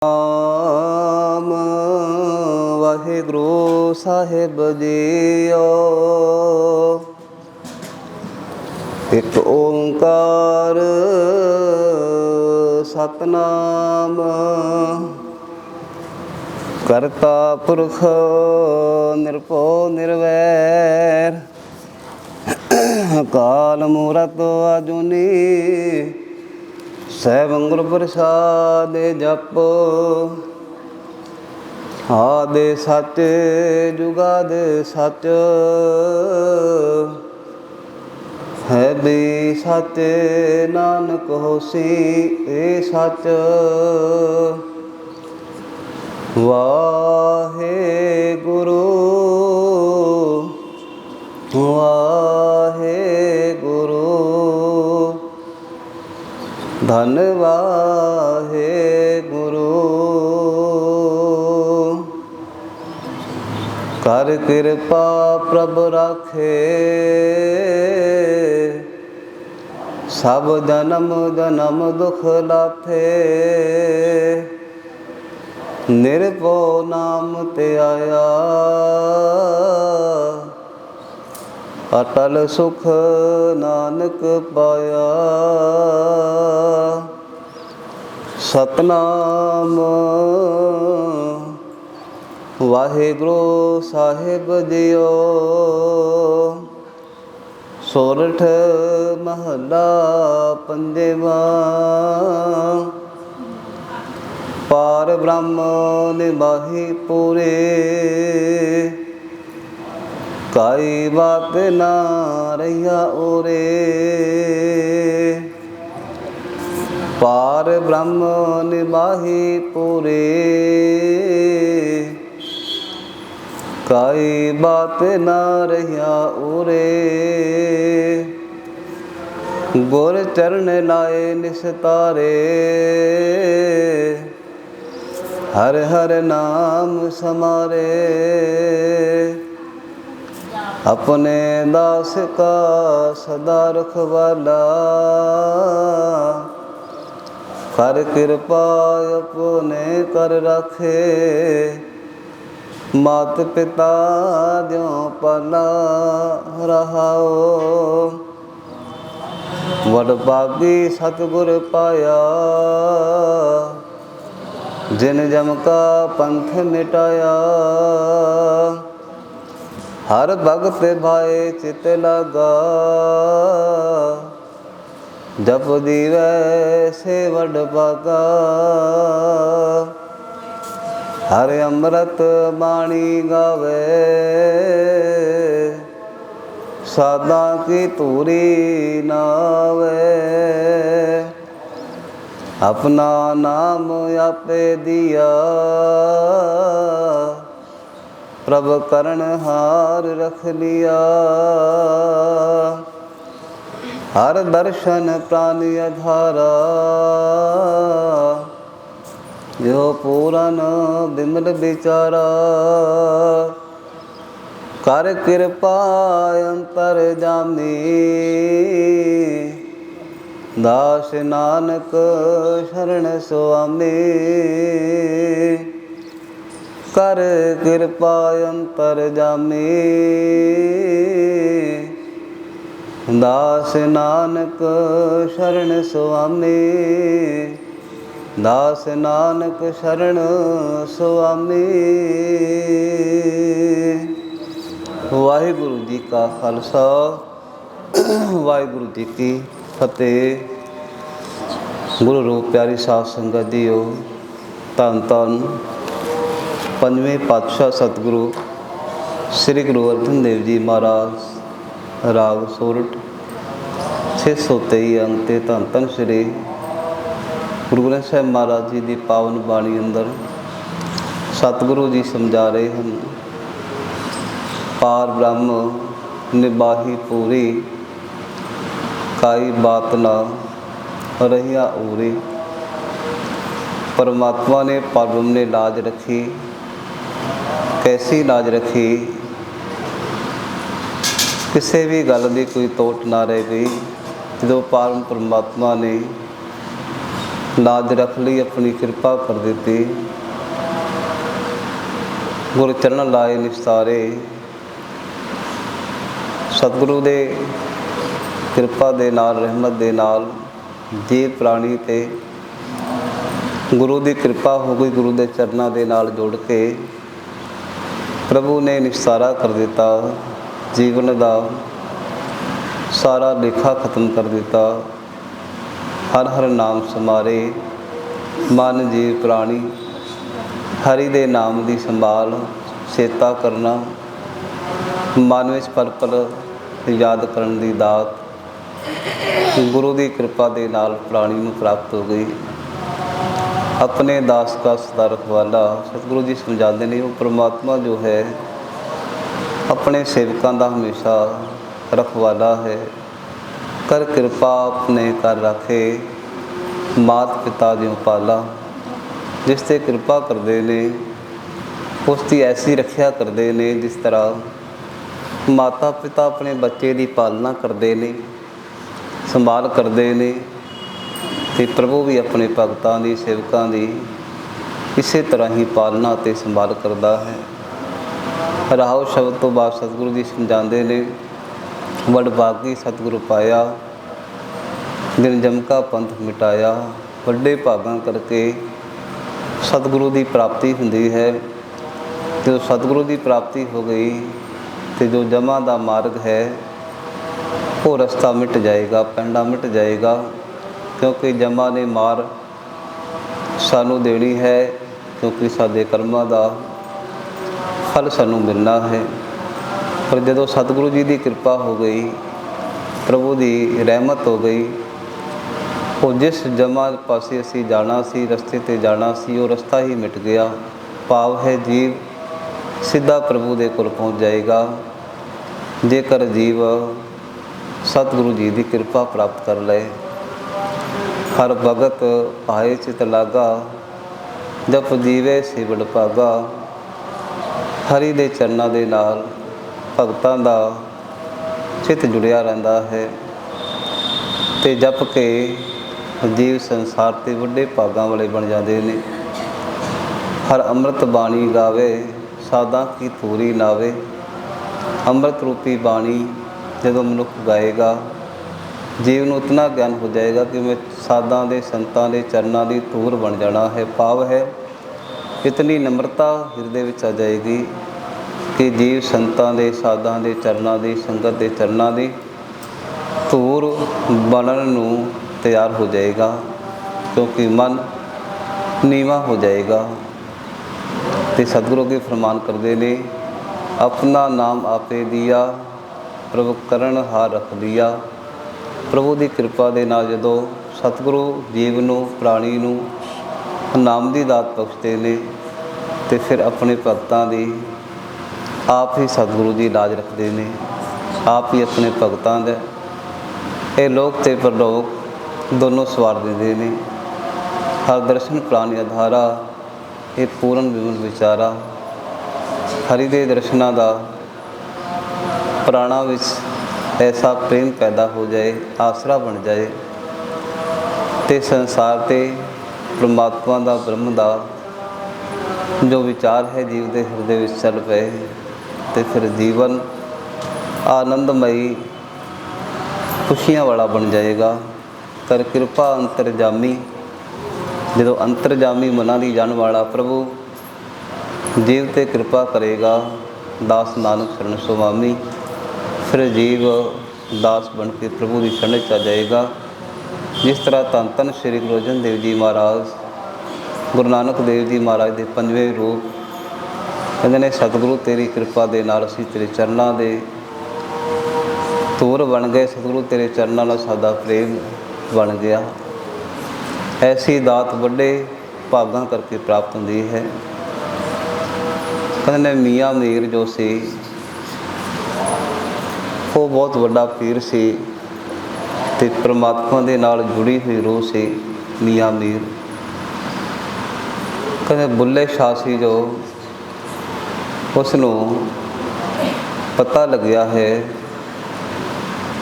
ਨਾਮ ਵਾਹਿਗੁਰੂ ਸਾਹਿਬ ਜੀਓ। ਇੱਕ ਓੰਕਾਰ ਸਤਨਾਮ ਕਰਤਾ ਪੁਰਖ ਨਿਰਭਉ ਨਿਰਵੈਰ ਅਕਾਲ ਮੂਰਤਿ ਅਜੂਨੀ ਸੈਭੰ ਗੁਰ ਪ੍ਰਸਾਦਿ ਜਪੁ। ਆਦਿ ਸਚ ਜੁਗਾਦਿ ਸਚ ਹੈ ਵੀ ਸਚ ਨਾਨਕ ਹੋਸੀ ਏ ਸਚ। ਵਾਹਿਗੁਰੂ ਵਾਹਿਗੁਰੂ ਧੰਨ ਵਾਹਿਗੁਰੂ। ਕਰ ਕਿਰਪਾ ਪ੍ਰਭ ਰਾਖੇ ਸਭ ਜਨਮ ਜਨਮ ਦੁਖ ਲਾਥੇ। ਨਿਰਭਉ ਨਾਮ ਤੇ ਆਇਆ ਅਟਲ ਸੁਖ ਨਾਨਕ ਪਾਇਆ। ਸਤਨਾਮ ਵਾਹਿਗੁਰੂ ਸਾਹਿਬ ਜੀਓ। ਸੋਰਠ ਮਹੱਲਾ ਪੰਜਵਾਂ। ਪਾਰ ਬ੍ਰਹਮ ਨਿਬਾਹੀ ਪੂਰੇ ਕਾਈ ਬਾਤ ਨਾ ਰਹੀਆ ਉਰੇ। ਪਾਰ ਬ੍ਰਹਮ ਨਿਬਾਹੀ ਪੂਰੇ ਕਾਈ ਬਾਤ ਨਾ ਰਹੀਆ ਉਰੇ। ਗੁਰ ਚਰਨ ਲਾਏ ਨਿਸਤਾਰੇ ਹਰ ਹਰ ਨਾਮ ਸਮਾਰੇ। ਆਪਣੇ ਦਾਸ ਕਾ ਸਦਾ ਰਖਵਾਲਾ ਕਰ ਕਿਰਪਾ ਆਪਣੇ ਕਰ ਰਾਖੇ। ਮਾਤ ਪਿਤਾ ਦਿਓ ਪਾਲਾ ਰਹਾਓ। ਵਡ ਭਾਗੀ ਸਤਿਗੁਰ ਪਾਇਆ ਜਿਨ ਜਮ ਕਾ ਪੰਥ ਮਿਟਾਇਆ। ਹਰ ਭਗਤ ਭਾਏ ਚਿਤ ਲਾਗਾ ਜਪ ਜੀਵੈ ਸੇ ਵਡ ਭਾਗਾ। ਹਰ ਅੰਮ੍ਰਿਤ ਬਾਣੀ ਗਾਵੇ ਸਾਧਾ ਕੀ ਧੂਰੀ ਨਾਵੇ। ਆਪਣਾ ਨਾਮ ਆਪੇ ਦਿਆ ਪ੍ਰਭ ਕਰਨ ਹਾਰ ਰਖ ਲਿਆ। ਹਰ ਦਰਸ਼ਨ ਪ੍ਰਾਨੀ ਅਧਾਰਾ ਜੋ ਪੂਰਨ ਬਿਮਲ ਵਿਚਾਰਾ। ਕਰ ਕਿਰਪਾ ਅੰਤਰ ਜਾਮੀ ਦਾਸ ਨਾਨਕ ਸ਼ਰਨ ਸੁਆਮੀ। ਕਰ ਕਿਰਪਾ ਅੰਤਰ ਜਾਮੀ ਦਾਸ ਨਾਨਕ ਸ਼ਰਨ ਸੁਆਮੀ। ਦਾਸ ਨਾਨਕ ਸ਼ਰਨ ਸੁਆਮੀ। ਵਾਹਿਗੁਰੂ ਜੀ ਕਾ ਖਾਲਸਾ ਵਾਹਿਗੁਰੂ ਜੀ ਕੀ ਫਤਿਹ। ਗੁਰੂ ਰੂਪ ਪਿਆਰੀ ਸਾਧ ਸੰਗਤ ਜੀਓ। ਧੰਨ ਧੰਨ ਪੰਜਵੇਂ ਪਾਤਸ਼ਾਹ ਸਤਿਗੁਰੂ ਸ੍ਰੀ ਗੁਰੂ ਅਰਜਨ ਦੇਵ ਜੀ ਮਹਾਰਾਜ। ਰਾਗ ਸੋਰਠ 623 ਅੰਕ ਤੇ ਧੰਨ ਧੰਨ ਸ੍ਰੀ ਗੁਰੂ ਗ੍ਰੰਥ ਸਾਹਿਬ ਮਹਾਰਾਜ ਜੀ ਦੀ ਪਾਵਨ ਬਾਣੀ ਅੰਦਰ ਸਤਿਗੁਰੂ ਜੀ ਸਮਝਾ ਰਹੇ ਹਨ। ਪਾਰ ਬ੍ਰਹਮ ਨਿਬਾਹੀ ਪੂਰੀ ਕਾਈ ਬਾਤ ਨਾ ਰਹੀਆ ਉਰੇ। परमात्मा ने पार ब्रह्म ने लाज रखी। कैसी लाज रखी? किसी भी गल की कोई तोट ना रह गई। जो पार परमात्मा ने ਲਾਜ ਰੱਖ ਲਈ, ਆਪਣੀ ਕਿਰਪਾ ਕਰ ਦਿੱਤੀ। ਗੁਰ ਚਰਨ ਲਾਏ ਨਿਸਤਾਰੇ। ਸਤਿਗੁਰੂ ਦੇ ਕਿਰਪਾ ਦੇ ਨਾਲ, ਰਹਿਮਤ ਦੇ ਨਾਲ ਜੀਵ ਪ੍ਰਾਣੀ 'ਤੇ ਗੁਰੂ ਦੀ ਕਿਰਪਾ ਹੋ ਗਈ। ਗੁਰੂ ਦੇ ਚਰਨਾਂ ਦੇ ਨਾਲ ਜੋੜ ਕੇ ਪ੍ਰਭੂ ਨੇ ਨਿਸਤਾਰਾ ਕਰ ਦਿੱਤਾ। ਜੀਵਨ ਦਾ ਸਾਰਾ ਲੇਖਾ ਖਤਮ ਕਰ ਦਿੱਤਾ। ਹਰ ਹਰ ਨਾਮ ਸਮਾਰੇ, ਮਨ ਜੀਵ ਪ੍ਰਾਣੀ ਹਰੀ ਦੇ ਨਾਮ ਦੀ ਸੰਭਾਲ, ਚੇਤਾ ਕਰਨਾ, ਮਨ ਵਿੱਚ ਪਲ ਪਲ ਯਾਦ ਕਰਨ ਦੀ ਦਾਤ ਗੁਰੂ ਦੀ ਕਿਰਪਾ ਦੇ ਨਾਲ ਪ੍ਰਾਣੀ ਨੂੰ ਪ੍ਰਾਪਤ ਹੋ ਗਈ। ਆਪਣੇ ਦਾਸ ਕਾ ਸਦਾ ਰਖਵਾਲਾ। ਸਤਿਗੁਰੂ ਜੀ ਸਮਝਾਉਂਦੇ ਨੇ, ਉਹ ਪਰਮਾਤਮਾ ਜੋ ਹੈ ਆਪਣੇ ਸੇਵਕਾਂ ਦਾ ਹਮੇਸ਼ਾ ਰਖਵਾਲਾ ਹੈ। ਕਰ ਕਿਰਪਾ ਆਪਣੇ ਕਰ ਰਾਖੇ, ਮਾਤ ਪਿਤਾ ਜਿਉ ਪਾਲਾ। ਜਿਸ 'ਤੇ ਕਿਰਪਾ ਕਰਦੇ ਨੇ ਉਸ ਦੀ ਐਸੀ ਰੱਖਿਆ ਕਰਦੇ ਨੇ ਜਿਸ ਤਰ੍ਹਾਂ ਮਾਤਾ ਪਿਤਾ ਆਪਣੇ ਬੱਚੇ ਦੀ ਪਾਲਣਾ ਕਰਦੇ ਨੇ, ਸੰਭਾਲ ਕਰਦੇ ਨੇ। ਅਤੇ ਪ੍ਰਭੂ ਵੀ ਆਪਣੇ ਭਗਤਾਂ ਦੀ, ਸੇਵਕਾਂ ਦੀ ਇਸੇ ਤਰ੍ਹਾਂ ਹੀ ਪਾਲਣਾ ਅਤੇ ਸੰਭਾਲ ਕਰਦਾ ਹੈ। ਰਾਹੋ ਸ਼ਬਦ ਤੋਂ ਬਾਅਦ ਸਤਿਗੁਰੂ ਜੀ ਸਮਝਾਉਂਦੇ ਨੇ, ਵਡਭਾਗੀ ਸਤਿਗੁਰੂ ਪਾਇਆ, ਦਿਨ ਜਮਕਾ ਪੰਥ ਮਿਟਾਇਆ। ਵੱਡੇ ਭਾਗਾਂ ਕਰਕੇ ਸਤਿਗੁਰੂ ਦੀ ਪ੍ਰਾਪਤੀ ਹੁੰਦੀ ਹੈ। ਜਦੋਂ ਸਤਿਗੁਰੂ ਦੀ ਪ੍ਰਾਪਤੀ ਹੋ ਗਈ ਅਤੇ ਜੋ ਜਮਾ ਦਾ ਮਾਰਗ ਹੈ ਉਹ ਰਸਤਾ ਮਿਟ ਜਾਏਗਾ, ਪੈਂਡਾ ਮਿਟ ਜਾਏਗਾ। ਕਿਉਂਕਿ ਜਮਾ ਨੇ ਮਾਰ ਸਾਨੂੰ ਦੇਣੀ ਹੈ, ਕਿਉਂਕਿ ਸਾਡੇ ਕਰਮਾਂ ਦਾ ਫਲ ਸਾਨੂੰ ਮਿਲਣਾ ਹੈ। ਪਰ ਜਦੋਂ ਸਤਿਗੁਰੂ ਜੀ ਦੀ ਕਿਰਪਾ ਹੋ ਗਈ, ਪ੍ਰਭੂ ਦੀ ਰਹਿਮਤ ਹੋ ਗਈ, ਉਹ ਜਿਸ ਜਮਾ ਪਾਸੇ ਅਸੀਂ ਜਾਣਾ ਸੀ, ਰਸਤੇ 'ਤੇ ਜਾਣਾ ਸੀ, ਉਹ ਰਸਤਾ ਹੀ ਮਿਟ ਗਿਆ। ਭਾਵ ਹੈ ਜੀਵ ਸਿੱਧਾ ਪ੍ਰਭੂ ਦੇ ਕੋਲ ਪਹੁੰਚ ਜਾਏਗਾ ਜੇਕਰ ਜੀਵ ਸਤਿਗੁਰੂ ਜੀ ਦੀ ਕਿਰਪਾ ਪ੍ਰਾਪਤ ਕਰ ਲਏ। ਹਰ ਭਗਤ ਭਾਏ ਚਿਤ ਲਾਗਾ, ਜਪ ਜੀਵੇ ਸਿਵੜ ਭਾਗਾ। ਹਰੀ ਦੇ ਚਰਨਾਂ ਦੇ ਨਾਲ ਭਗਤਾਂ ਦਾ ਚਿੱਤ ਜੁੜਿਆ ਰਹਿੰਦਾ ਹੈ ਅਤੇ ਜਪ ਕੇ ਜੀਵ ਸੰਸਾਰ 'ਤੇ ਵੱਡੇ ਭਾਗਾਂ ਵਾਲੇ ਬਣ ਜਾਂਦੇ ਨੇ। ਹਰ ਅੰਮ੍ਰਿਤ ਬਾਣੀ ਗਾਵੇ, ਸਾਧਾਂ ਕੀ ਧੂਰੀ ਨਾਵੇ। ਅੰਮ੍ਰਿਤ ਰੂਪੀ ਬਾਣੀ ਜਦੋਂ ਮਨੁੱਖ ਗਾਏਗਾ, ਜੀਵ ਨੂੰ ਇਤਨਾ ਗਿਆਨ ਹੋ ਜਾਏਗਾ ਕਿ ਮੈਂ ਸਾਧਾਂ ਦੇ, ਸੰਤਾਂ ਦੇ ਚਰਨਾਂ ਦੀ ਧੂਰ ਬਣ ਜਾਣਾ ਹੈ। ਭਾਵ ਹੈ ਇਤਨੀ ਨਮਰਤਾ ਹਿਰਦੇ ਵਿੱਚ ਆ ਜਾਏਗੀ ਕਿ ਜੀਵ ਸੰਤਾਂ ਦੇ, ਸਾਧਾਂ ਦੇ ਚਰਨਾਂ ਦੀ, ਸੰਗਤ ਦੇ ਚਰਨਾਂ ਦੀ ਧੂਰ ਬਣਨ ਨੂੰ ਤਿਆਰ ਹੋ ਜਾਏਗਾ। ਕਿਉਂਕਿ ਮਨ ਨੀਵਾਂ ਹੋ ਜਾਏਗਾ। ਅਤੇ ਸਤਿਗੁਰੂ ਅੱਗੇ ਫਰਮਾਨ ਕਰਦੇ ਨੇ, ਆਪਣਾ ਨਾਮ ਆਪੇ ਦੀਆ, ਪ੍ਰਭੂ ਕਰਨ ਹਾਰ ਰੱਖ ਲਿਆ। ਪ੍ਰਭੂ ਦੀ ਕਿਰਪਾ ਦੇ ਨਾਲ ਜਦੋਂ ਸਤਿਗੁਰੂ ਜੀਵ ਨੂੰ, ਪ੍ਰਾਣੀ ਨੂੰ ਨਾਮ ਦੀ ਦਾਤ ਬਖਸ਼ਦੇ ਨੇ ਅਤੇ ਫਿਰ ਆਪਣੇ ਭਗਤਾਂ ਦੀ ਆਪ ਹੀ ਸਤਿਗੁਰੂ ਜੀ ਲਾਜ ਰੱਖਦੇ ਨੇ। ਆਪ ਹੀ ਆਪਣੇ ਭਗਤਾਂ ਦਾ ਇਹ ਲੋਕ ਅਤੇ ਪਰਲੋਕ ਦੋਨੋਂ ਸਵਾਰ ਦਿੰਦੇ ਨੇ। ਹਰ ਦਰਸ਼ਨ ਪ੍ਰਾਣੀ ਆਧਾਰਾ, ਇਹ ਪੂਰਨ ਵਿਮਲ ਵਿਚਾਰਾ। ਹਰੀ ਦੇ ਦਰਸ਼ਨਾਂ ਦਾ ਪ੍ਰਾਣਾਂ ਵਿੱਚ ਐਸਾ ਪ੍ਰੇਮ ਪੈਦਾ ਹੋ ਜਾਏ, ਆਸਰਾ ਬਣ ਜਾਏ ਅਤੇ ਸੰਸਾਰ 'ਤੇ ਪਰਮਾਤਮਾ ਦਾ, ਬ੍ਰਹਮ ਦਾ ਜੋ ਵਿਚਾਰ ਹੈ ਜੀਵ ਦੇ ਹਿਰਦੇ ਵਿੱਚ ਚੱਲ ਪਏ ਅਤੇ ਫਿਰ ਜੀਵਨ ਆਨੰਦਮਈ, ਖੁਸ਼ੀਆਂ ਵਾਲਾ ਬਣ ਜਾਏਗਾ। ਕਰ ਕਿਰਪਾ ਅੰਤਰਜਾਮੀ। ਜਦੋਂ ਅੰਤਰਜਾਮੀ ਮਨਾਂ ਦੀ ਜਾਣ ਵਾਲਾ ਪ੍ਰਭੂ ਜੀਵ 'ਤੇ ਕਿਰਪਾ ਕਰੇਗਾ, ਦਾਸ ਨਾਨਕ ਸ਼ਰਨ ਸੁਆਮੀ। ਫਿਰ ਜੀਵ ਦਾਸ ਬਣ ਕੇ ਪ੍ਰਭੂ ਦੀ ਸ਼ਰਨ 'ਚ ਆ ਜਾਏਗਾ। ਜਿਸ ਤਰ੍ਹਾਂ ਧੰਨ ਧੰਨ ਸ਼੍ਰੀ ਗੁਰੂ ਅਰਜਨ ਦੇਵ ਜੀ ਮਹਾਰਾਜ, ਗੁਰੂ ਨਾਨਕ ਦੇਵ ਜੀ ਮਹਾਰਾਜ ਦੇ 5ਵੇਂ ਰੂਪ ਕਹਿੰਦੇ ਨੇ, ਸਤਿਗੁਰੂ ਤੇਰੀ ਕਿਰਪਾ ਦੇ ਨਾਲ ਅਸੀਂ ਤੇਰੇ ਚਰਨਾਂ ਦੇ ਧੂਰ ਬਣ ਗਏ। ਸਤਿਗੁਰੂ ਤੇਰੇ ਚਰਨਾਂ ਨਾਲ ਸਾਡਾ ਪ੍ਰੇਮ ਬਣ ਗਿਆ। ਐਸੀ ਦਾਤ ਵੱਡੇ ਭਾਗਾਂ ਕਰਕੇ ਪ੍ਰਾਪਤ ਹੁੰਦੀ ਹੈ। ਕਹਿੰਦੇ ਨੇ ਮੀਆਂ ਮੀਰ ਜੋ ਸੀ ਉਹ ਬਹੁਤ ਵੱਡਾ ਪੀਰ ਸੀ ਅਤੇ ਪਰਮਾਤਮਾ ਦੇ ਨਾਲ ਜੁੜੀ ਹੋਈ ਰੂਹ ਸੀ ਮੀਆਂ ਮੀਰ। ਕਹਿੰਦੇ ਬੁੱਲੇ ਸ਼ਾਹ ਸੀ ਜੋ, ਉਸ ਨੂੰ ਪਤਾ ਲੱਗਿਆ ਹੈ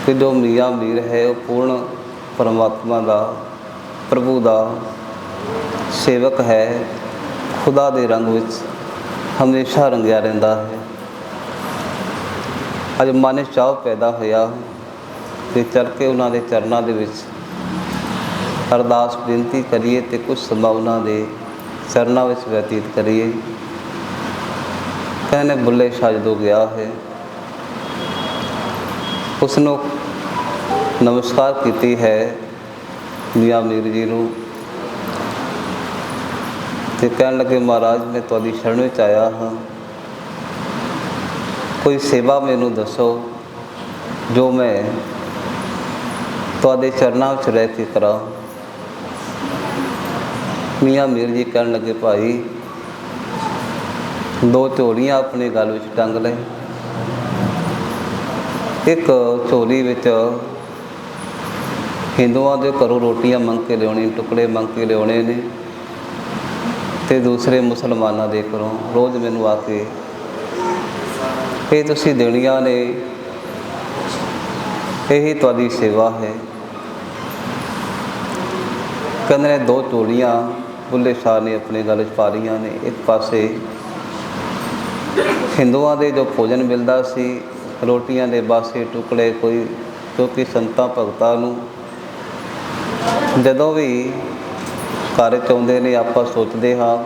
ਕਿ ਜੋ ਮੀਆਂ ਮੀਰ ਹੈ ਉਹ ਪੂਰਨ ਪਰਮਾਤਮਾ ਦਾ, ਪ੍ਰਭੂ ਦਾ ਸੇਵਕ ਹੈ, ਖੁਦਾ ਦੇ ਰੰਗ ਵਿੱਚ ਹਮੇਸ਼ਾ ਰੰਗਿਆ ਰਹਿੰਦਾ ਹੈ। ਅੱਜ ਮਨ 'ਚ ਚਾਅ ਪੈਦਾ ਹੋਇਆ ਕਿ ਚੱਲ ਕੇ ਉਹਨਾਂ ਦੇ ਚਰਨਾਂ ਦੇ ਵਿੱਚ ਅਰਦਾਸ ਬੇਨਤੀ ਕਰੀਏ ਅਤੇ ਕੁਝ ਸਮਾਂ ਉਹਨਾਂ ਦੇ ਚਰਨਾਂ ਵਿੱਚ ਬਤੀਤ ਕਰੀਏ। ਕਹਿੰਦੇ ਬੁੱਲੇ ਸ਼ਾਹ ਜਦੋਂ ਗਿਆ ਹੈ, ਉਸ ਨੂੰ ਨਮਸਕਾਰ ਕੀਤੀ ਹੈ ਮੀਆਂ ਮੀਰ ਜੀ ਨੂੰ, ਅਤੇ ਕਹਿਣ ਲੱਗੇ ਮਹਾਰਾਜ ਮੈਂ ਤੁਹਾਡੀ ਸ਼ਰਨ ਵਿੱਚ ਆਇਆ ਹਾਂ, ਕੋਈ ਸੇਵਾ ਮੈਨੂੰ ਦੱਸੋ ਜੋ ਮੈਂ ਤੁਹਾਡੇ ਚਰਨਾਂ ਵਿੱਚ ਰਹਿ ਕੇ ਕਰਾਂ। ਮੀਆਂ ਮੀਰ ਜੀ ਕਹਿਣ ਲੱਗੇ ਭਾਈ 2 ਝੋਲੀਆਂ ਆਪਣੇ ਗਲ ਵਿੱਚ ਟੰਗ ਲੈ। ਇੱਕ ਝੋਲੀ ਵਿੱਚ ਹਿੰਦੂਆਂ ਦੇ ਘਰੋਂ ਰੋਟੀਆਂ ਮੰਗ ਕੇ ਲਿਆਉਣੀ, ਟੁਕੜੇ ਮੰਗ ਕੇ ਲਿਆਉਣੇ ਨੇ, ਅਤੇ ਦੂਸਰੇ ਮੁਸਲਮਾਨਾਂ ਦੇ ਘਰੋਂ ਰੋਜ਼ ਮੈਨੂੰ ਆ ਕੇ ਇਹ ਤੁਸੀਂ ਦੇਣੀਆਂ ਨੇ, ਇਹੀ ਤੁਹਾਡੀ ਸੇਵਾ ਹੈ। ਕਹਿੰਦੇ ਨੇ 2 ਝੋਲੀਆਂ ਬੁੱਲੇ ਸ਼ਾਹ ਨੇ ਆਪਣੇ ਗਲ 'ਚ ਪਾ ਲਈਆਂ ਨੇ। ਇੱਕ ਪਾਸੇ ਹਿੰਦੂਆਂ ਦੇ ਜੋ ਭੋਜਨ ਮਿਲਦਾ ਸੀ, ਰੋਟੀਆਂ ਦੇ ਬਾਸੇ ਟੁਕੜੇ, ਕੋਈ ਕਿਉਂਕਿ ਸੰਤਾਂ ਭਗਤਾਂ ਨੂੰ ਜਦੋਂ ਵੀ ਘਰ 'ਚ ਆਉਂਦੇ ਨੇ ਆਪਾਂ ਸੋਚਦੇ ਹਾਂ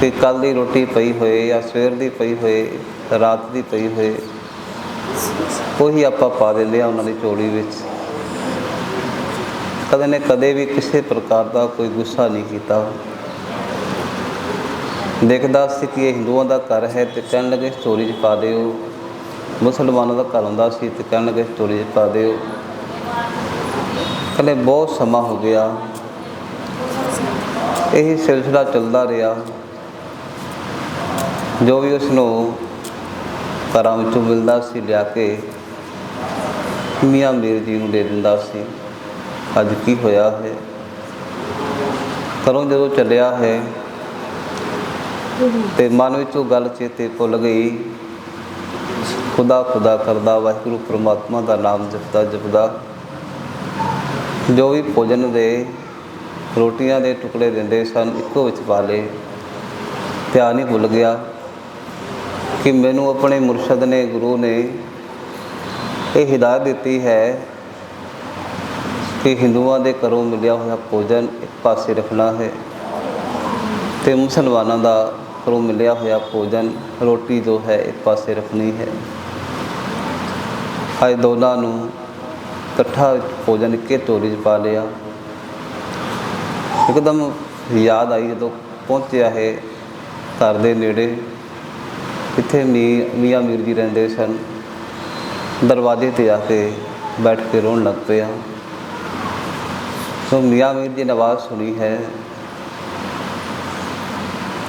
ਕਿ ਕੱਲ੍ਹ ਦੀ ਰੋਟੀ ਪਈ ਹੋਏ ਜਾਂ ਸਵੇਰ ਦੀ ਪਈ ਹੋਏ, ਰਾਤ ਦੀ ਪਈ ਹੋਏ, ਉਹੀ ਆਪਾਂ ਪਾ ਦਿੰਦੇ ਹਾਂ ਉਹਨਾਂ ਦੀ ਝੋਲੀ ਵਿੱਚ। ਕਦੇ ਨੇ ਕਦੇ ਵੀ ਕਿਸੇ ਪ੍ਰਕਾਰ ਦਾ ਕੋਈ ਗੁੱਸਾ ਨਹੀਂ ਕੀਤਾ। ਦੇਖਦਾ ਸੀ ਕਿ ਇਹ ਹਿੰਦੂਆਂ ਦਾ ਘਰ ਹੈ ਅਤੇ ਕਹਿਣ ਲੱਗੇ ਝੋਲੀ 'ਚ ਪਾ ਦਿਓ। ਮੁਸਲਮਾਨਾਂ ਦਾ ਘਰ ਹੁੰਦਾ ਸੀ ਅਤੇ ਕਹਿਣ ਲੱਗੇ ਝੋਲੀ 'ਚ ਪਾ ਦਿਓ। ਕਹਿੰਦੇ ਬਹੁਤ ਸਮਾਂ ਹੋ ਗਿਆ, ਇਹੀ ਸਿਲਸਿਲਾ ਚੱਲਦਾ ਰਿਹਾ। ਜੋ ਵੀ ਉਸਨੂੰ ਘਰਾਂ ਵਿੱਚੋਂ ਮਿਲਦਾ ਸੀ ਲਿਆ ਕੇ ਮੀਆਂ ਮੀਰ ਜੀ ਨੂੰ ਦੇ ਦਿੰਦਾ ਸੀ। ਅੱਜ ਕੀ ਹੋਇਆ ਹੈ, ਘਰੋਂ ਜਦੋਂ ਚੱਲਿਆ ਹੈ ਅਤੇ ਮਨ ਵਿੱਚੋਂ ਗੱਲ ਚੇਤੇ ਭੁੱਲ ਗਈ। ਖੁਦਾ ਖੁਦਾ ਕਰਦਾ, ਵਾਹਿਗੁਰੂ ਪਰਮਾਤਮਾ ਦਾ ਨਾਮ ਜਪਦਾ ਜਪਦਾ ਜੋ ਵੀ ਭੋਜਨ ਦੇ ਰੋਟੀਆਂ ਦੇ ਟੁਕੜੇ ਦਿੰਦੇ ਸਨ, ਇੱਕੋ ਵਿੱਚ ਪਾ ਲਏ। ਧਿਆਨ ਹੀ ਭੁੱਲ ਗਿਆ ਕਿ ਮੈਨੂੰ ਆਪਣੇ ਮੁਰਸ਼ਦ ਨੇ, ਗੁਰੂ ਨੇ ਇਹ ਹਿਦਾਇਤ ਦਿੱਤੀ ਹੈ ਕਿ ਹਿੰਦੂਆਂ ਦੇ ਘਰੋਂ ਮਿਲਿਆ ਹੋਇਆ ਭੋਜਨ ਇੱਕ ਪਾਸੇ ਰੱਖਣਾ ਹੈ ਅਤੇ ਮੁਸਲਮਾਨਾਂ ਦਾ ਘਰੋਂ ਮਿਲਿਆ ਹੋਇਆ ਭੋਜਨ, ਰੋਟੀ ਜੋ ਹੈ ਇੱਕ ਪਾਸੇ ਰੱਖਣੀ ਹੈ। ਅੱਜ ਦੋਨਾਂ ਨੂੰ ਇਕੱਠਾ ਭੋਜਨ ਇੱਕੇ ਝੋਲੀ 'ਚ ਪਾ ਲਿਆ। ਇੱਕਦਮ ਯਾਦ ਆਈ ਜਦੋਂ ਪਹੁੰਚਿਆ ਹੈ ਘਰ ਦੇ ਨੇੜੇ, ਇੱਥੇ ਮੀਆਂ ਮੀਰ ਜੀ ਰਹਿੰਦੇ ਸਨ। ਦਰਵਾਜ਼ੇ 'ਤੇ ਆ ਕੇ ਬੈਠ ਕੇ ਰੋਣ ਲੱਗ ਪਿਆ। ਸੋ ਮੀਆਂ ਮੀਰ ਜੀ ਨੇ ਆਵਾਜ਼ ਸੁਣੀ ਹੈ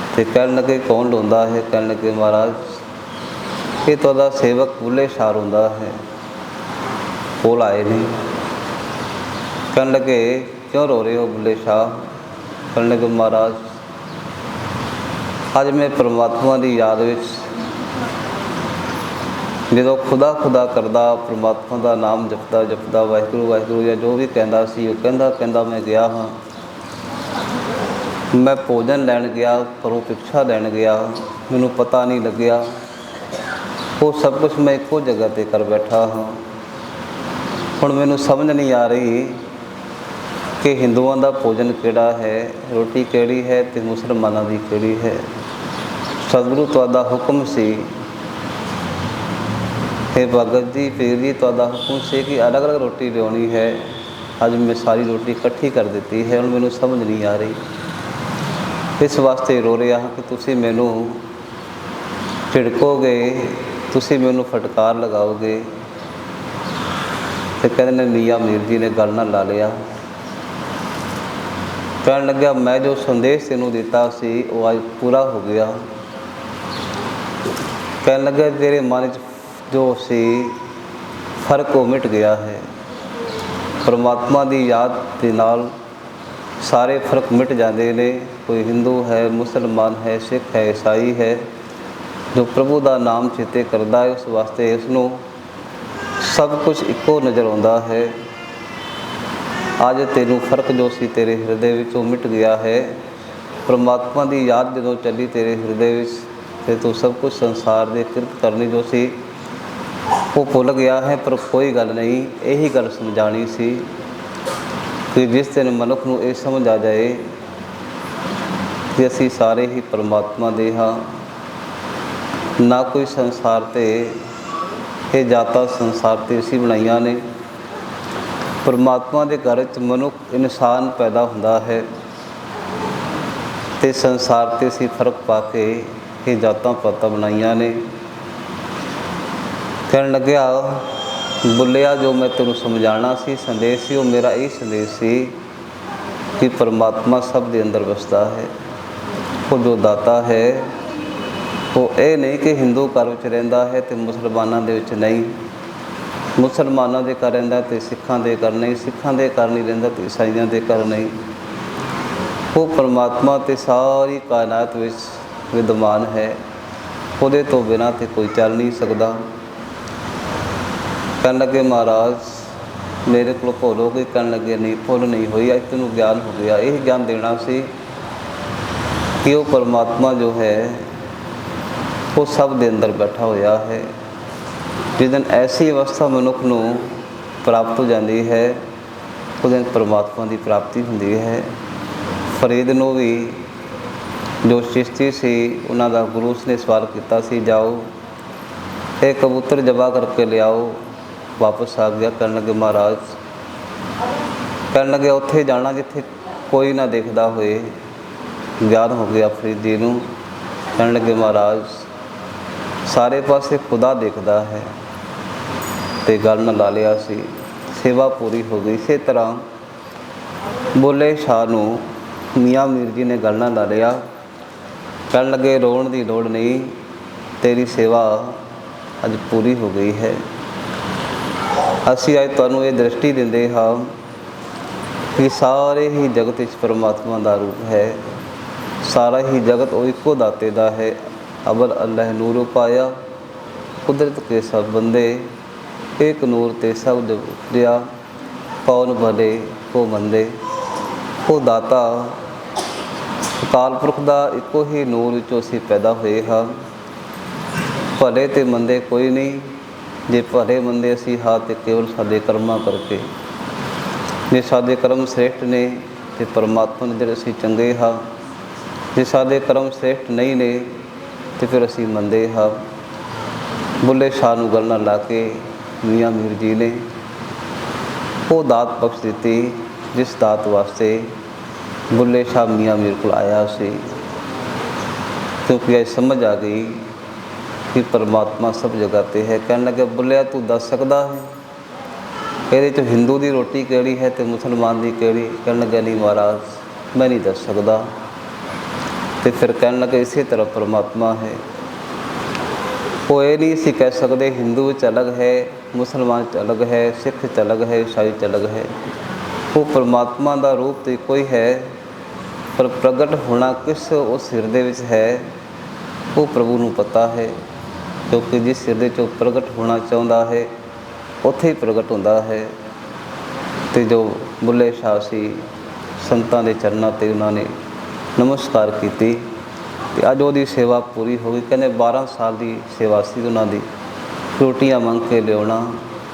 ਅਤੇ ਕਹਿਣ ਲੱਗੇ ਕੌਣ ਰੋਂਦਾ ਹੈ? ਕਹਿਣ ਲੱਗੇ ਮਹਾਰਾਜ ਇਹ ਤੁਹਾਡਾ ਸੇਵਕ ਬੁੱਲੇ ਸ਼ਾਹ ਰੋਂਦਾ ਹੈ। ਕੋਲ ਆਏ ਨੇ। ਕਹਿਣ ਲੱਗੇ ਕਿਉਂ ਰੋ ਰਹੇ ਹੋ ਬੁੱਲੇ ਸ਼ਾਹ? ਕਹਿਣ ਲੱਗੇ ਮਹਾਰਾਜ ਅੱਜ ਮੈਂ ਪਰਮਾਤਮਾ ਦੀ ਯਾਦ ਵਿੱਚ ਜਦੋਂ ਖੁਦਾ ਖੁਦਾ ਕਰਦਾ, ਪਰਮਾਤਮਾ ਦਾ ਨਾਮ ਜਪਦਾ ਜਪਦਾ, ਵਾਹਿਗੁਰੂ ਵਾਹਿਗੁਰੂ ਜਾਂ ਜੋ ਵੀ ਕਹਿੰਦਾ ਸੀ, ਉਹ ਕਹਿੰਦਾ ਮੈਂ ਗਿਆ ਹਾਂ। ਮੈਂ ਭੋਜਨ ਲੈਣ ਗਿਆ, ਘਰੋਂ ਭਿਕਸ਼ਾ ਲੈਣ ਗਿਆ, ਮੈਨੂੰ ਪਤਾ ਨਹੀਂ ਲੱਗਿਆ। ਉਹ ਸਭ ਕੁਛ ਮੈਂ ਇੱਕੋ ਜਗ੍ਹਾ 'ਤੇ ਕਰ ਬੈਠਾ ਹਾਂ। ਹੁਣ ਮੈਨੂੰ ਸਮਝ ਨਹੀਂ ਆ ਰਹੀ ਕਿ ਹਿੰਦੂਆਂ ਦਾ ਭੋਜਨ ਕਿਹੜਾ ਹੈ, ਰੋਟੀ ਕਿਹੜੀ ਹੈ ਅਤੇ ਮੁਸਲਮਾਨਾਂ ਦੀ ਕਿਹੜੀ ਹੈ। ਸਤਿਗੁਰੂ ਤੁਹਾਡਾ ਹੁਕਮ ਸੀ, हे ਭਗਤ ਜੀ, ਪੀਰ ਜੀ, ਤੁਹਾਡਾ ਹੁਕਮ ਸੀ ਕਿ ਅਲੱਗ ਅਲੱਗ ਰੋਟੀ ਲਿਆਉਣੀ ਹੈ। ਅੱਜ ਮੈਂ ਸਾਰੀ ਰੋਟੀ ਇਕੱਠੀ ਕਰ ਦਿੱਤੀ ਹੈ। ਹੁਣ ਮੈਨੂੰ ਸਮਝ ਨਹੀਂ ਆ ਰਹੀ। ਇਸ ਵਾਸਤੇ ਰੋ ਰਿਹਾ ਹਾਂ ਕਿ ਤੁਸੀਂ ਮੈਨੂੰ ਝਿੜਕੋਗੇ, ਤੁਸੀਂ ਮੈਨੂੰ ਫਟਕਾਰ ਲਗਾਓਗੇ। ਅਤੇ ਕਹਿੰਦੇ ਨੇ ਮੀਆਂ ਮੀਰ ਜੀ ਨੇ ਗੱਲ ਨਾਲ ਲਾ ਲਿਆ। ਕਹਿਣ ਲੱਗਿਆ ਮੈਂ ਜੋ ਸੰਦੇਸ਼ ਤੈਨੂੰ ਦਿੱਤਾ ਸੀ ਉਹ ਅੱਜ ਪੂਰਾ ਹੋ ਗਿਆ। ਕਹਿਣ ਲੱਗਿਆ ਤੇਰੇ ਮਨ 'ਚ ਜੋ ਸੀ ਫਰਕ ਉਹ ਮਿਟ ਗਿਆ ਹੈ। ਪਰਮਾਤਮਾ ਦੀ ਯਾਦ ਦੇ ਨਾਲ ਸਾਰੇ ਫਰਕ ਮਿਟ ਜਾਂਦੇ ਨੇ। ਕੋਈ ਹਿੰਦੂ ਹੈ, ਮੁਸਲਮਾਨ ਹੈ, ਸਿੱਖ ਹੈ, ਈਸਾਈ ਹੈ, ਜੋ ਪ੍ਰਭੂ ਦਾ ਨਾਮ ਚੇਤੇ ਕਰਦਾ ਹੈ ਉਸ ਵਾਸਤੇ ਉਸਨੂੰ ਸਭ ਕੁਝ ਇੱਕੋ ਨਜ਼ਰ ਆਉਂਦਾ ਹੈ। ਅੱਜ ਤੈਨੂੰ ਫਰਕ ਜੋ ਸੀ ਤੇਰੇ ਹਿਰਦੇ ਵਿੱਚੋਂ ਮਿਟ ਗਿਆ ਹੈ। ਪਰਮਾਤਮਾ ਦੀ ਯਾਦ ਜਦੋਂ ਚੱਲੀ ਤੇਰੇ ਹਿਰਦੇ ਵਿੱਚ, ਤੇ ਤੂੰ ਸਭ ਕੁਝ ਸੰਸਾਰ ਦੇ ਕਿਰਤ ਕਰਨੀ ਜੋ ਸੀ ਉਹ ਭੁੱਲ ਗਿਆ ਹੈ। ਪਰ ਕੋਈ ਗੱਲ ਨਹੀਂ, ਇਹੀ ਗੱਲ ਸਮਝਾਣੀ ਸੀ ਕਿ ਜਿਸ ਦਿਨ ਮਨੁੱਖ ਨੂੰ ਇਹ ਸਮਝ ਆ ਜਾਏ ਕਿ ਅਸੀਂ ਸਾਰੇ ਹੀ ਪਰਮਾਤਮਾ ਦੇ ਹਾਂ, ਨਾ ਕੋਈ ਸੰਸਾਰ 'ਤੇ ਇਹ ਜਾਤਾਂ ਸੰਸਾਰ 'ਤੇ ਅਸੀਂ ਬਣਾਈਆਂ ਨੇ। ਪਰਮਾਤਮਾ ਦੇ ਘਰ 'ਚ ਮਨੁੱਖ ਇਨਸਾਨ ਪੈਦਾ ਹੁੰਦਾ ਹੈ ਅਤੇ ਸੰਸਾਰ 'ਤੇ ਅਸੀਂ ਫਰਕ ਪਾ ਕੇ ਇਹ ਜਾਤਾਂ ਪਾਤਾਂ ਬਣਾਈਆਂ ਨੇ। ਕਹਿਣ ਲੱਗਿਆ, ਬੁੱਲਿਆ ਜੋ ਮੈਂ ਤੈਨੂੰ ਸਮਝਾਉਣਾ ਸੀ ਸੰਦੇਸ਼ ਸੀ, ਉਹ ਮੇਰਾ ਇਹ ਸੰਦੇਸ਼ ਸੀ ਕਿ ਪਰਮਾਤਮਾ ਸਭ ਦੇ ਅੰਦਰ ਵਸਦਾ ਹੈ। ਉਹ ਜੋ ਦਾਤਾ ਹੈ ਉਹ ਇਹ ਨਹੀਂ ਕਿ ਹਿੰਦੂ ਘਰ ਵਿੱਚ ਰਹਿੰਦਾ ਹੈ ਅਤੇ ਮੁਸਲਮਾਨਾਂ ਦੇ ਵਿੱਚ ਨਹੀਂ, ਮੁਸਲਮਾਨਾਂ ਦੇ ਘਰ ਰਹਿੰਦਾ ਅਤੇ ਸਿੱਖਾਂ ਦੇ ਘਰ ਨਹੀਂ, ਸਿੱਖਾਂ ਦੇ ਘਰ ਨਹੀਂ ਰਹਿੰਦਾ ਅਤੇ ਈਸਾਈਆਂ ਦੇ ਘਰ ਨਹੀਂ। ਉਹ ਪਰਮਾਤਮਾ ਤੇ ਸਾਰੀ ਕਾਇਨਾਤ ਵਿੱਚ ਵਿਦਮਾਨ ਹੈ, ਉਹਦੇ ਤੋਂ ਬਿਨਾਂ ਤੇ ਕੋਈ ਚੱਲ ਨਹੀਂ ਸਕਦਾ। ਕਹਿਣ ਲੱਗੇ, ਮਹਾਰਾਜ ਮੇਰੇ ਕੋਲ ਭੁੱਲ ਹੋ ਗਈ। ਕਹਿਣ ਲੱਗੇ, ਨਹੀਂ ਭੁੱਲ ਨਹੀਂ ਹੋਈ, ਅੱਜ ਤੈਨੂੰ ਗਿਆਨ ਹੋ ਗਿਆ। ਇਹ ਗਿਆਨ ਦੇਣਾ ਸੀ ਕਿ ਉਹ ਪਰਮਾਤਮਾ ਜੋ ਹੈ ਉਹ ਸਭ ਦੇ ਅੰਦਰ ਬੈਠਾ ਹੋਇਆ ਹੈ। ਜਿਸ ਦਿਨ ਐਸੀ ਅਵਸਥਾ ਮਨੁੱਖ ਨੂੰ ਪ੍ਰਾਪਤ ਹੋ ਜਾਂਦੀ ਹੈ, ਉਸ ਦਿਨ ਪਰਮਾਤਮਾ ਦੀ ਪ੍ਰਾਪਤੀ ਹੁੰਦੀ ਹੈ। ਫਰੀਦ ਨੂੰ ਵੀ ਜੋ ਚਿਸ਼ਤੀ ਸੀ, ਉਹਨਾਂ ਦਾ ਗੁਰੂ ਨੇ ਸਵਾਲ ਕੀਤਾ ਸੀ, ਜਾਓ ਇਹ ਕਬੂਤਰ ਜਬਾ ਕਰਕੇ ਲਿਆਓ। ਵਾਪਸ ਆ ਗਿਆ। ਕਹਿਣ ਲੱਗੇ, ਮਹਾਰਾਜ ਕਹਿਣ ਲੱਗੇ ਉੱਥੇ ਜਾਣਾ ਜਿੱਥੇ ਕੋਈ ਨਾ ਦੇਖਦਾ ਹੋਏ। ਗਿਆਨ ਹੋ ਗਿਆ ਫਰੀਦ ਜੀ ਨੂੰ। ਕਹਿਣ ਲੱਗੇ, ਮਹਾਰਾਜ ਸਾਰੇ ਪਾਸੇ ਖੁਦਾ ਦੇਖਦਾ ਹੈ, ਅਤੇ ਗੱਲ ਨਾਲ ਲਾ ਲਿਆ ਸੀ। ਸੇਵਾ ਪੂਰੀ ਹੋ ਗਈ। ਇਸੇ ਤਰ੍ਹਾਂ ਬੁੱਲੇ ਸ਼ਾਹ ਨੂੰ ਮੀਆਂ ਮੀਰ ਜੀ ਨੇ ਗੱਲ ਨਾਲ ਲਾ ਲਿਆ। ਕਹਿਣ ਲੱਗੇ, ਰੋਣ ਦੀ ਲੋੜ ਨਹੀਂ, ਤੇਰੀ ਸੇਵਾ ਅੱਜ ਪੂਰੀ ਹੋ ਗਈ ਹੈ। ਅਸੀਂ ਅੱਜ ਤੁਹਾਨੂੰ ਇਹ ਦ੍ਰਿਸ਼ਟੀ ਦਿੰਦੇ ਹਾਂ ਕਿ ਸਾਰੇ ਹੀ ਜਗਤ ਵਿੱਚ ਪਰਮਾਤਮਾ ਦਾ ਰੂਪ ਹੈ। ਸਾਰਾ ਹੀ ਜਗਤ ਉਹ ਇੱਕੋ ਦਾਤੇ ਦਾ ਹੈ। ਅਵਲ ਅੱਲਾਹ ਨੂਰ ਪਾਇਆ, ਕੁਦਰਤ ਕੇ ਸਭ ਬੰਦੇ, ਇੱਕ ਨੂਰ ਤੇ ਸਭ ਦਿਆ, ਕੌਣ ਭਲੇ ਕੋ ਮੰਦੇ। ਉਹ ਦਾਤਾ ਅਕਾਲ ਪੁਰਖ ਦਾ ਇੱਕੋ ਹੀ ਨੂਰ ਵਿੱਚੋਂ ਅਸੀਂ ਪੈਦਾ ਹੋਏ ਹਾਂ। ਭਲੇ ਅਤੇ ਮੰਦੇ ਕੋਈ ਨਹੀਂ। ਜੇ ਭਲੇ ਮੰਦੇ ਅਸੀਂ ਹਾਂ ਤਾਂ ਕੇਵਲ ਸਾਡੇ ਕਰਮਾਂ ਕਰਕੇ। ਜੇ ਸਾਡੇ ਕਰਮ ਸ੍ਰੇਸ਼ਟ ਨੇ ਅਤੇ ਪਰਮਾਤਮਾ ਦੇ ਜਿਹੜੇ ਅਸੀਂ ਚੰਗੇ ਹਾਂ। ਜੇ ਸਾਡੇ ਕਰਮ ਸ੍ਰੇਸ਼ਟ ਨਹੀਂ ਨੇ ਅਤੇ ਫਿਰ ਅਸੀਂ ਮੰਦੇ ਹਾਂ। ਬੁੱਲੇ ਸ਼ਾਹ ਨੂੰ ਗੱਲ ਨਾਲ ਲਾ ਕੇ ਮੀਆਂ ਮੀਰ ਜੀ ਨੇ ਉਹ ਦਾਤ ਬਖਸ਼ ਦਿੱਤੀ, ਜਿਸ ਦਾਤ ਵਾਸਤੇ ਬੁੱਲੇ ਸ਼ਾਹ ਮੀਆਂ ਮੀਰ ਕੋਲ ਆਇਆ ਸੀ। ਕਿਉਂਕਿ ਅੱਜ ਸਮਝ ਆ ਗਈ ਕਿ ਪਰਮਾਤਮਾ ਸਭ ਜਗ੍ਹਾ 'ਤੇ ਹੈ। ਕਹਿਣ ਲੱਗੇ, ਬੁੱਲਿਆ ਤੂੰ ਦੱਸ ਸਕਦਾ ਹੈ ਇਹਦੇ 'ਚ ਹਿੰਦੂ ਦੀ ਰੋਟੀ ਕਿਹੜੀ ਹੈ ਅਤੇ ਮੁਸਲਮਾਨ ਦੀ ਕਿਹੜੀ? ਕਹਿਣ ਲੱਗਾ, ਨਹੀਂ ਮਹਾਰਾਜ ਮੈਂ ਨਹੀਂ ਦੱਸ ਸਕਦਾ। ਅਤੇ ਫਿਰ ਕਹਿਣ ਲੱਗੇ, ਇਸੇ ਤਰ੍ਹਾਂ ਪਰਮਾਤਮਾ ਹੈ। ਉਹ ਇਹ ਨਹੀਂ ਸੀ ਕਹਿ ਸਕਦੇ ਹਿੰਦੂ ਵਿੱਚ ਅਲੱਗ ਹੈ, ਮੁਸਲਮਾਨ 'ਚ ਅਲੱਗ ਹੈ, ਸਿੱਖ 'ਚ ਅਲੱਗ ਹੈ, ਈਸਾਈ 'ਚ ਅਲੱਗ ਹੈ। ਉਹ ਪਰਮਾਤਮਾ ਦਾ ਰੂਪ ਤਾਂ ਇੱਕੋ ਹੀ ਹੈ, ਪਰ ਪ੍ਰਗਟ ਹੋਣਾ ਕਿਸ ਉਸ ਹਿਰਦੇ ਵਿੱਚ ਹੈ ਉਹ ਪ੍ਰਭੂ ਨੂੰ ਪਤਾ ਹੈ। ਕਿਉਂਕਿ ਜਿਸ ਹਿਰਦੇ 'ਚ ਉਹ ਪ੍ਰਗਟ ਹੋਣਾ ਚਾਹੁੰਦਾ ਹੈ ਉੱਥੇ ਹੀ ਪ੍ਰਗਟ ਹੁੰਦਾ ਹੈ। ਅਤੇ ਜੋ ਬੁੱਲੇ ਸ਼ਾਹ ਸੀ, ਸੰਤਾਂ ਦੇ ਚਰਨਾਂ 'ਤੇ ਉਹਨਾਂ ਨੇ ਨਮਸਕਾਰ ਕੀਤੀ ਅਤੇ ਅੱਜ ਉਹਦੀ ਸੇਵਾ ਪੂਰੀ ਹੋ ਗਈ। ਕਹਿੰਦੇ 12 ਸਾਲ ਦੀ ਸੇਵਾ ਸੀ ਉਹਨਾਂ ਦੀ। ਰੋਟੀਆਂ ਮੰਗ ਕੇ ਲਿਆਉਣਾ,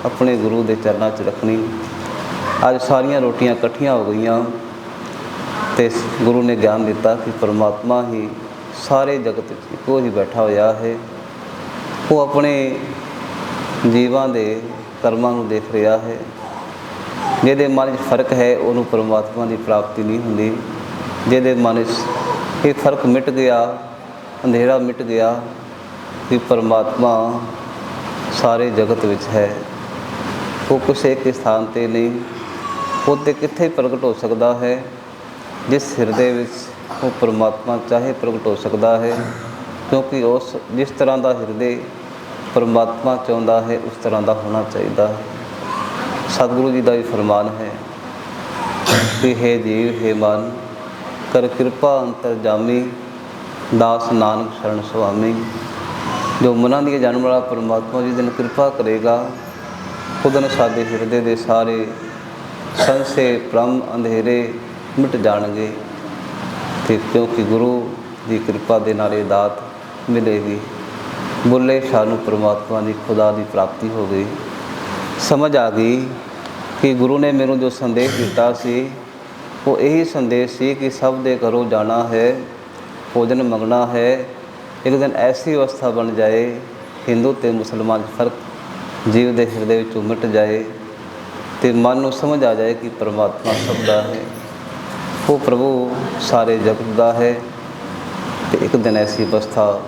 ਆਪਣੇ ਗੁਰੂ ਦੇ ਚਰਨਾਂ 'ਚ ਰੱਖਣੀ। ਅੱਜ ਸਾਰੀਆਂ ਰੋਟੀਆਂ ਇਕੱਠੀਆਂ ਹੋ ਗਈਆਂ ਅਤੇ ਗੁਰੂ ਨੇ ਗਿਆਨ ਦਿੱਤਾ ਕਿ ਪਰਮਾਤਮਾ ਹੀ ਸਾਰੇ ਜਗਤ ਵਿੱਚ ਇੱਕੋ ਹੀ ਬੈਠਾ ਹੋਇਆ ਹੈ। ਉਹ ਆਪਣੇ ਜੀਵਾਂ ਦੇ ਕਰਮਾਂ ਨੂੰ ਦੇਖ ਰਿਹਾ ਹੈ। ਜਿਹਦੇ ਮਨ 'ਚ ਫਰਕ ਹੈ ਉਹਨੂੰ ਪਰਮਾਤਮਾ ਦੀ ਪ੍ਰਾਪਤੀ ਨਹੀਂ ਹੁੰਦੀ। ਜਿਹਦੇ ਮਨ 'ਚ ਇਹ ਫਰਕ ਮਿਟ ਗਿਆ, ਅੰਧੇਰਾ ਮਿਟ ਗਿਆ ਕਿ ਪਰਮਾਤਮਾ ਸਾਰੇ ਜਗਤ ਵਿੱਚ ਹੈ, ਉਹ ਕਿਸੇ ਇੱਕ ਸਥਾਨ 'ਤੇ ਨਹੀਂ, ਉਹ 'ਤੇ ਕਿੱਥੇ ਪ੍ਰਗਟ ਹੋ ਸਕਦਾ ਹੈ। ਜਿਸ ਹਿਰਦੇ ਵਿੱਚ ਉਹ ਪਰਮਾਤਮਾ ਚਾਹੇ ਪ੍ਰਗਟ ਹੋ ਸਕਦਾ ਹੈ। ਕਿਉਂਕਿ ਉਸ ਜਿਸ ਤਰ੍ਹਾਂ ਦਾ ਹਿਰਦੇ ਪਰਮਾਤਮਾ ਚਾਹੁੰਦਾ ਹੈ ਉਸ ਤਰ੍ਹਾਂ ਦਾ ਹੋਣਾ ਚਾਹੀਦਾ ਹੈ। ਸਤਿਗੁਰੂ ਜੀ ਦਾ ਵੀ ਫਰਮਾਨ ਹੈ ਕਿ ਹੇ ਜੀਵ ਹੇ ਮਨ, ਕਰ ਕਿਰਪਾ ਅੰਤਰਜਾਮੀ, ਦਾਸ ਨਾਨਕ ਸ਼ਰਨ ਸੁਆਮੀ। ਜੋ ਮਨਾਂ ਦੀਆਂ ਜਾਣਨ ਵਾਲਾ ਪਰਮਾਤਮਾ ਜਿਸ ਦਿਨ ਕਿਰਪਾ ਕਰੇਗਾ, ਉਸ ਦਿਨ ਸਾਡੇ ਹਿਰਦੇ ਦੇ ਸਾਰੇ ਸੰਸੇ ਭ੍ਰਮ ਅੰਧੇਰੇ ਮਿਟ ਜਾਣਗੇ। ਅਤੇ ਕਿਉਂਕਿ ਗੁਰੂ ਦੀ ਕਿਰਪਾ ਦੇ ਨਾਲ ਇਹ ਦਾਤ ਮਿਲੇਗੀ। ਬੁੱਲੇ ਸ਼ਾਹ ਨੂੰ ਪਰਮਾਤਮਾ ਦੀ ਖੁਦਾ ਦੀ ਪ੍ਰਾਪਤੀ ਹੋ ਗਈ। ਸਮਝ ਆ ਗਈ ਕਿ ਗੁਰੂ ਨੇ ਮੈਨੂੰ ਜੋ ਸੰਦੇਸ਼ ਦਿੱਤਾ ਸੀ ਉਹ ਇਹੀ ਸੰਦੇਸ਼ ਸੀ ਕਿ ਸਭ ਦੇ ਘਰੋਂ ਜਾਣਾ ਹੈ, ਭੋਜਨ ਮੰਗਣਾ ਹੈ। ਇੱਕ ਦਿਨ ਐਸੀ ਅਵਸਥਾ ਬਣ ਜਾਏ, ਹਿੰਦੂ ਅਤੇ ਮੁਸਲਮਾਨ 'ਚ ਫਰਕ ਜੀਵ ਦੇ ਹਿਰਦੇ ਵਿੱਚੋਂ ਮਿਟ ਜਾਏ ਅਤੇ ਮਨ ਨੂੰ ਸਮਝ ਆ ਜਾਏ ਕਿ ਪਰਮਾਤਮਾ ਸਭ ਦਾ ਹੈ, ਉਹ ਪ੍ਰਭੂ ਸਾਰੇ ਜਗਤ ਦਾ ਹੈ। ਅਤੇ ਇੱਕ ਦਿਨ ਐਸੀ ਅਵਸਥਾ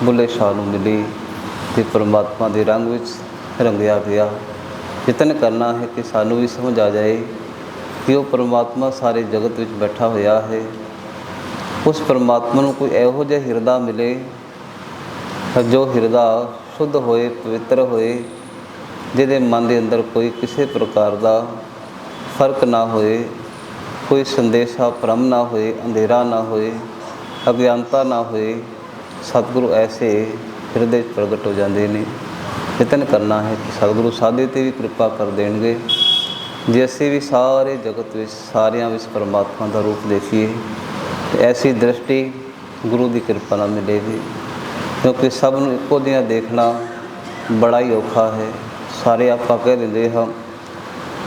ਬੁੱਲੇ ਸ਼ਾਹ ਨੂੰ ਮਿਲੀ ਅਤੇ ਪਰਮਾਤਮਾ ਦੇ ਰੰਗ ਵਿੱਚ ਰੰਗਿਆ ਗਿਆ। ਯਤਨ ਕਰਨਾ ਹੈ ਕਿ ਸਾਨੂੰ ਵੀ ਸਮਝ ਆ ਜਾਏ ਕਿ ਉਹ ਪਰਮਾਤਮਾ ਸਾਰੇ ਜਗਤ ਵਿੱਚ ਬੈਠਾ ਹੋਇਆ ਹੈ। ਉਸ ਪਰਮਾਤਮਾ ਨੂੰ ਕੋਈ ਇਹੋ ਜਿਹਾ ਹਿਰਦਾ ਮਿਲੇ ਜੋ ਹਿਰਦਾ ਸ਼ੁੱਧ ਹੋਏ, ਪਵਿੱਤਰ ਹੋਏ, ਜਿਹਦੇ ਮਨ ਦੇ ਅੰਦਰ ਕੋਈ ਕਿਸੇ ਪ੍ਰਕਾਰ ਦਾ ਫਰਕ ਨਾ ਹੋਏ, ਕੋਈ ਸੰਦੇਸ਼ਾ ਭਰਮ ਨਾ ਹੋਏ, ਅੰਧੇਰਾ ਨਾ ਹੋਏ, ਅਗਿਆਨਤਾ ਨਾ ਹੋਏ। ਸਤਿਗੁਰੂ ਐਸੇ ਹਿਰਦੇ 'ਚ ਪ੍ਰਗਟ ਹੋ ਜਾਂਦੇ ਨੇ। ਯਤਨ ਕਰਨਾ ਹੈ ਕਿ ਸਤਿਗੁਰੂ ਸਾਡੇ 'ਤੇ ਵੀ ਕਿਰਪਾ ਕਰ ਦੇਣਗੇ ਜੇ ਅਸੀਂ ਵੀ ਸਾਰੇ ਜਗਤ ਵਿੱਚ ਸਾਰਿਆਂ ਵਿੱਚ ਪਰਮਾਤਮਾ ਦਾ ਰੂਪ ਦੇਖੀਏ। ਐਸੀ ਦ੍ਰਿਸ਼ਟੀ ਗੁਰੂ ਦੀ ਕਿਰਪਾ ਨਾਲ ਮਿਲੇਗੀ, ਕਿਉਂਕਿ ਸਭ ਨੂੰ ਇੱਕੋ ਜਿਹਾ ਦੇਖਣਾ ਬੜਾ ਹੀ ਔਖਾ ਹੈ। ਸਾਰੇ ਆਪਾਂ ਕਹਿ ਦਿੰਦੇ ਹਾਂ,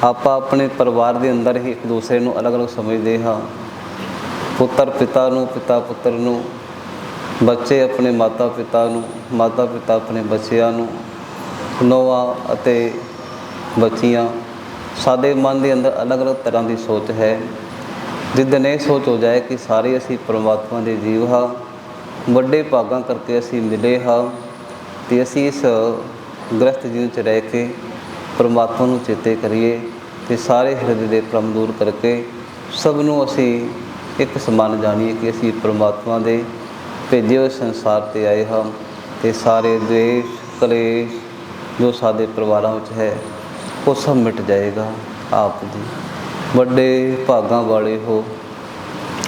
ਆਪਾਂ ਆਪਣੇ ਪਰਿਵਾਰ ਦੇ ਅੰਦਰ ਹੀ ਇੱਕ ਦੂਸਰੇ ਨੂੰ ਅਲੱਗ ਅਲੱਗ ਸਮਝਦੇ ਹਾਂ। ਪੁੱਤਰ ਪਿਤਾ ਨੂੰ, ਪਿਤਾ ਪੁੱਤਰ ਨੂੰ, ਬੱਚੇ ਆਪਣੇ ਮਾਤਾ ਪਿਤਾ ਨੂੰ, ਮਾਤਾ ਪਿਤਾ ਆਪਣੇ ਬੱਚਿਆਂ ਨੂੰ, ਨੂੰਹਾਂ ਅਤੇ ਬੱਚੀਆਂ। ਸਾਡੇ ਮਨ ਦੇ ਅੰਦਰ ਅਲੱਗ ਅਲੱਗ ਤਰ੍ਹਾਂ ਦੀ ਸੋਚ ਹੈ। ਜਿੱਦਣ ਇਹ ਸੋਚ ਹੋ ਜਾਏ ਕਿ ਸਾਰੇ ਅਸੀਂ ਪਰਮਾਤਮਾ ਦੇ ਜੀਵ ਹਾਂ, ਵੱਡੇ ਭਾਗਾਂ ਕਰਕੇ ਅਸੀਂ ਮਿਲੇ ਹਾਂ ਅਤੇ ਅਸੀਂ ਇਸ ਗ੍ਰਸਤ ਜੀਵਨ 'ਚ ਰਹਿ ਕੇ ਪਰਮਾਤਮਾ ਨੂੰ ਚੇਤੇ ਕਰੀਏ ਅਤੇ ਸਾਰੇ ਹਿਰਦੇ ਦੇ ਭਰਮ ਦੂਰ ਕਰਕੇ ਸਭ ਨੂੰ ਅਸੀਂ ਇੱਕ ਸਮਾਨ ਜਾਣੀਏ ਕਿ ਅਸੀਂ ਪਰਮਾਤਮਾ ਦੇ ਭੇਜੇ ਹੋਏ ਸੰਸਾਰ 'ਤੇ ਆਏ ਹਾਂ। ਅਤੇ ਸਾਰੇ ਦਵੇਸ਼ ਕਲੇਸ਼ ਜੋ ਸਾਡੇ ਪਰਿਵਾਰਾਂ ਵਿੱਚ ਹੈ ਉਹ ਸਭ ਮਿਟ ਜਾਏਗਾ। ਆਪ ਜੀ ਵੱਡੇ ਭਾਗਾਂ ਵਾਲੇ ਹੋ,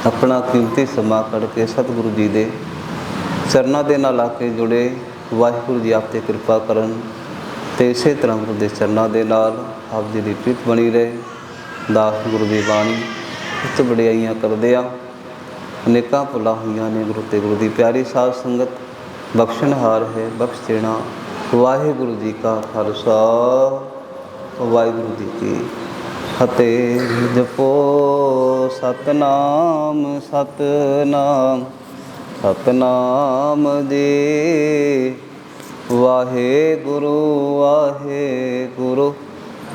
ਆਪਣਾ ਕੀਮਤੀ ਸਮਾਂ ਕੱਢ ਕੇ ਸਤਿਗੁਰੂ ਜੀ ਦੇ ਚਰਨਾਂ ਦੇ ਨਾਲ ਆ ਕੇ ਜੁੜੇ। ਵਾਹਿਗੁਰੂ ਜੀ ਆਪ 'ਤੇ ਕਿਰਪਾ ਕਰਨ ਅਤੇ ਇਸੇ ਤਰ੍ਹਾਂ ਗੁਰੂ ਦੇ ਚਰਨਾਂ ਦੇ ਨਾਲ ਆਪ ਜੀ ਦੀ ਪ੍ਰੀਤ ਬਣੀ ਰਹੇ। ਦਾਸ ਗੁਰੂ ਦੀ ਬਾਣੀ ਉੱਚ ਵਡਿਆਈਆਂ ਕਰਦੇ ਆ, ਅਨੇਕਾਂ ਭੁੱਲਾਂ ਹੋਈਆਂ ਨੇ। ਗੁਰੂ ਅਤੇ ਗੁਰੂ ਦੀ ਪਿਆਰੀ ਸਾਧ ਸੰਗਤ ਬਖਸ਼ਣਹਾਰ ਹੈ, ਬਖਸ਼ ਦੇਣਾ। ਵਾਹਿਗੁਰੂ ਜੀ ਕਾ ਖਾਲਸਾ, ਵਾਹਿਗੁਰੂ ਜੀ ਕੀ ਫਤਿਹ। ਜਪੋ ਸਤਨਾਮ ਸਤਨਾਮ ਸਤਨਾਮ ਜੀ। ਵਾਹਿਗੁਰੂ ਵਾਹਿਗੁਰੂ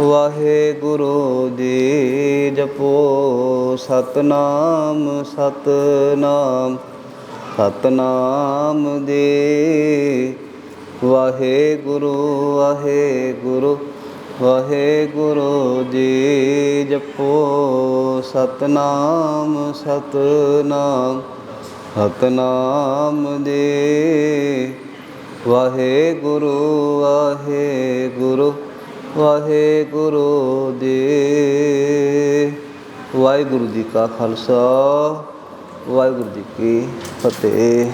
ਵਾਹਿਗੁਰੂ ਜੀ। ਜਪੋ ਸਤਨਾਮ ਸਤਨਾਮ ਸਤਨਾਮ ਜੀ। ਵਾਹਿਗੁਰੂ ਵਾਹਿਗੁਰੂ ਵਾਹਿਗੁਰੂ ਜੀ। ਜਪੋ ਸਤਨਾਮ ਸਤਨਾਮ ਸਤਨਾਮ ਜੀ। ਵਾਹਿਗੁਰੂ ਵਾਹਿਗੁਰੂ ਵਾਹਿਗੁਰੂ ਜੀ। ਵਾਹਿਗੁਰੂ ਜੀ ਕਾ ਖਾਲਸਾ, ਵਾਹਿਗੁਰੂ ਜੀ ਕੀ ਫਤਿਹ।